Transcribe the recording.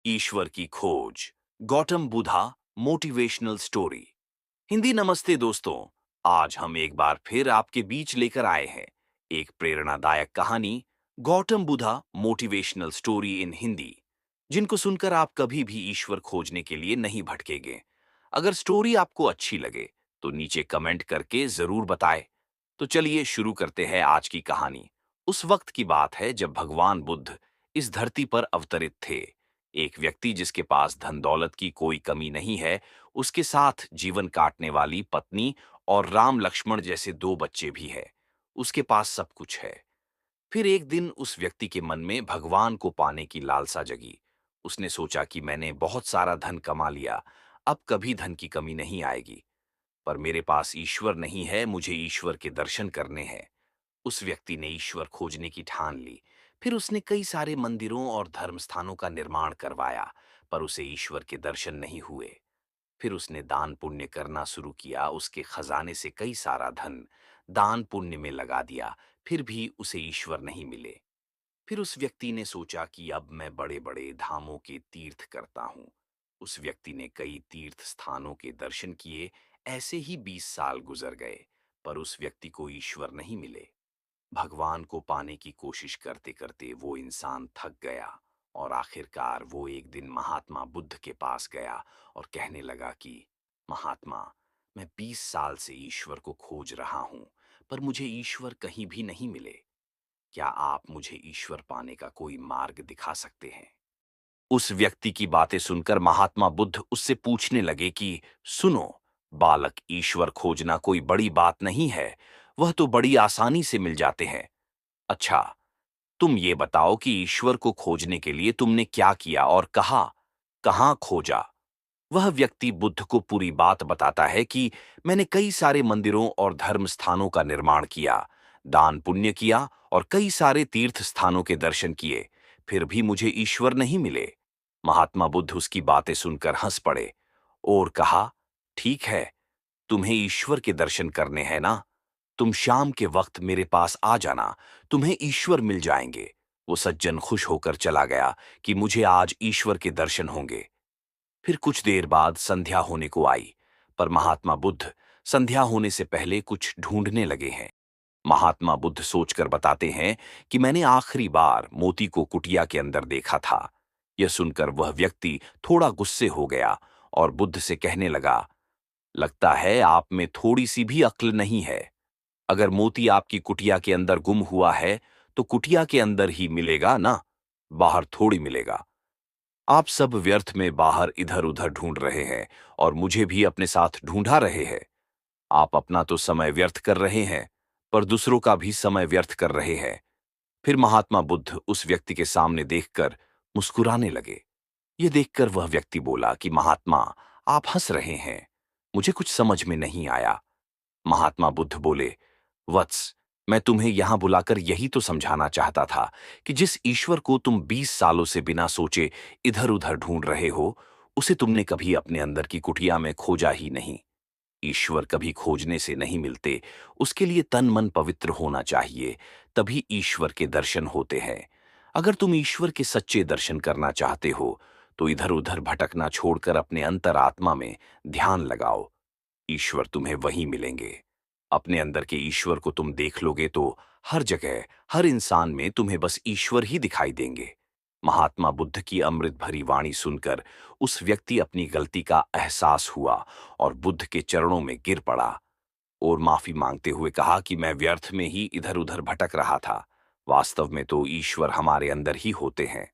ईश्वर की खोज, Gautam Buddha motivational story. Hindi नमस्ते दोस्तों। आज हम एक बार फिर आपके बीच लेकर आए हैं एक प्रेरणादायक कहानी, Gautam Buddha motivational story in Hindi, जिनको सुनकर आप कभी भी ईश्वर खोजने के लिए नहीं भटकेंगे। अगर स्टोरी आपको अच्छी लगे तो नीचे कमेंट करके जरूर बताएं। तो चलिए शुरू करते हैं आज की कहानी। उस वक्त की बात है जब भगवान बुद्ध इस धरती पर अवतरित थे। एक व्यक्ति जिसके पास धन दौलत की कोई कमी नहीं है, उसके साथ जीवन काटने वाली पत्नी और राम लक्ष्मण जैसे दो बच्चे भी हैं। उसके पास सब कुछ है। फिर एक दिन उस व्यक्ति के मन में भगवान को पाने की लालसा जगी। उसने सोचा कि मैंने बहुत सारा धन कमा लिया, अब कभी धन की कमी नहीं आएगी। पर मेरे पास ईश्वर नहीं है, मुझे ईश्वर के दर्शन करने हैं। उस व्यक्ति ने ईश्वर खोजने की ठान ली। फिर उसने कई सारे मंदिरों और धर्म स्थानों का निर्माण करवाया, पर उसे ईश्वर के दर्शन नहीं हुए। फिर उसने दान पुण्य करना शुरू किया। उसके खजाने से कई सारा धन दान पुण्य में लगा दिया, फिर भी उसे ईश्वर नहीं मिले। फिर उस व्यक्ति ने सोचा कि अब मैं बड़े बड़े धामों के तीर्थ करता हूं। उस व्यक्ति ने कई तीर्थ स्थानों के दर्शन किए। ऐसे ही 20 साल गुजर गए, पर उस व्यक्ति को ईश्वर नहीं मिले। भगवान को पाने की कोशिश करते करते वो इंसान थक गया, और आखिरकार वो एक दिन महात्मा बुद्ध के पास गया और कहने लगा कि महात्मा, मैं 20 साल से ईश्वर को खोज रहा हूं, पर मुझे ईश्वर कहीं भी नहीं मिले। क्या आप मुझे ईश्वर पाने का कोई मार्ग दिखा सकते हैं? उस व्यक्ति की बातें सुनकर महात्मा बुद्ध उससे पूछने लगे कि सुनो बालक, ईश्वर खोजना कोई बड़ी बात नहीं है, वह तो बड़ी आसानी से मिल जाते हैं। अच्छा, तुम ये बताओ कि ईश्वर को खोजने के लिए तुमने क्या किया और कहां खोजा। वह व्यक्ति बुद्ध को पूरी बात बताता है कि मैंने कई सारे मंदिरों और धर्म स्थानों का निर्माण किया, दान पुण्य किया और कई सारे तीर्थ स्थानों के दर्शन किए, फिर भी मुझे ईश्वर नहीं मिले। महात्मा बुद्ध उसकी बातें सुनकर हंस पड़े और कहा, ठीक है, तुम्हें ईश्वर के दर्शन करने हैं ना? तुम शाम के वक्त मेरे पास आ जाना, तुम्हें ईश्वर मिल जाएंगे। वो सज्जन खुश होकर चला गया कि मुझे आज ईश्वर के दर्शन होंगे। फिर कुछ देर बाद संध्या होने को आई, पर महात्मा बुद्ध संध्या होने से पहले कुछ ढूंढने लगे हैं। महात्मा बुद्ध सोचकर बताते हैं कि मैंने आखिरी बार मोती को कुटिया के अंदर देखा था। यह सुनकर वह व्यक्ति थोड़ा गुस्से हो गया और बुद्ध से कहने लगा, लगता है आप में थोड़ी सी भी अक्ल नहीं है। अगर मोती आपकी कुटिया के अंदर गुम हुआ है तो कुटिया के अंदर ही मिलेगा ना, बाहर थोड़ी मिलेगा। आप सब व्यर्थ में बाहर इधर उधर ढूंढ रहे हैं और मुझे भी अपने साथ ढूंढा रहे हैं। आप अपना तो समय व्यर्थ कर रहे हैं, पर दूसरों का भी समय व्यर्थ कर रहे हैं। फिर महात्मा बुद्ध उस व्यक्ति के सामने देखकर मुस्कुराने लगे। ये देखकर वह व्यक्ति बोला कि महात्मा, आप हंस रहे हैं, मुझे कुछ समझ में नहीं आया। महात्मा बुद्ध बोले, वत्स, मैं तुम्हें यहां बुलाकर यही तो समझाना चाहता था कि जिस ईश्वर को तुम 20 सालों से बिना सोचे इधर उधर ढूंढ रहे हो, उसे तुमने कभी अपने अंदर की कुटिया में खोजा ही नहीं। ईश्वर कभी खोजने से नहीं मिलते, उसके लिए तन मन पवित्र होना चाहिए, तभी ईश्वर के दर्शन होते हैं। अगर तुम ईश्वर के सच्चे दर्शन करना चाहते हो तो इधर उधर भटकना छोड़कर अपने अंतरात्मा में ध्यान लगाओ। ईश्वर तुम्हें वहीं मिलेंगे। अपने अंदर के ईश्वर को तुम देख लोगे तो हर जगह, हर इंसान में तुम्हें बस ईश्वर ही दिखाई देंगे। महात्मा बुद्ध की अमृत भरी वाणी सुनकर उस व्यक्ति अपनी गलती का एहसास हुआ और बुद्ध के चरणों में गिर पड़ा और माफी मांगते हुए कहा कि मैं व्यर्थ में ही इधर उधर भटक रहा था। वास्तव में तो ईश्वर हमारे अंदर ही होते हैं।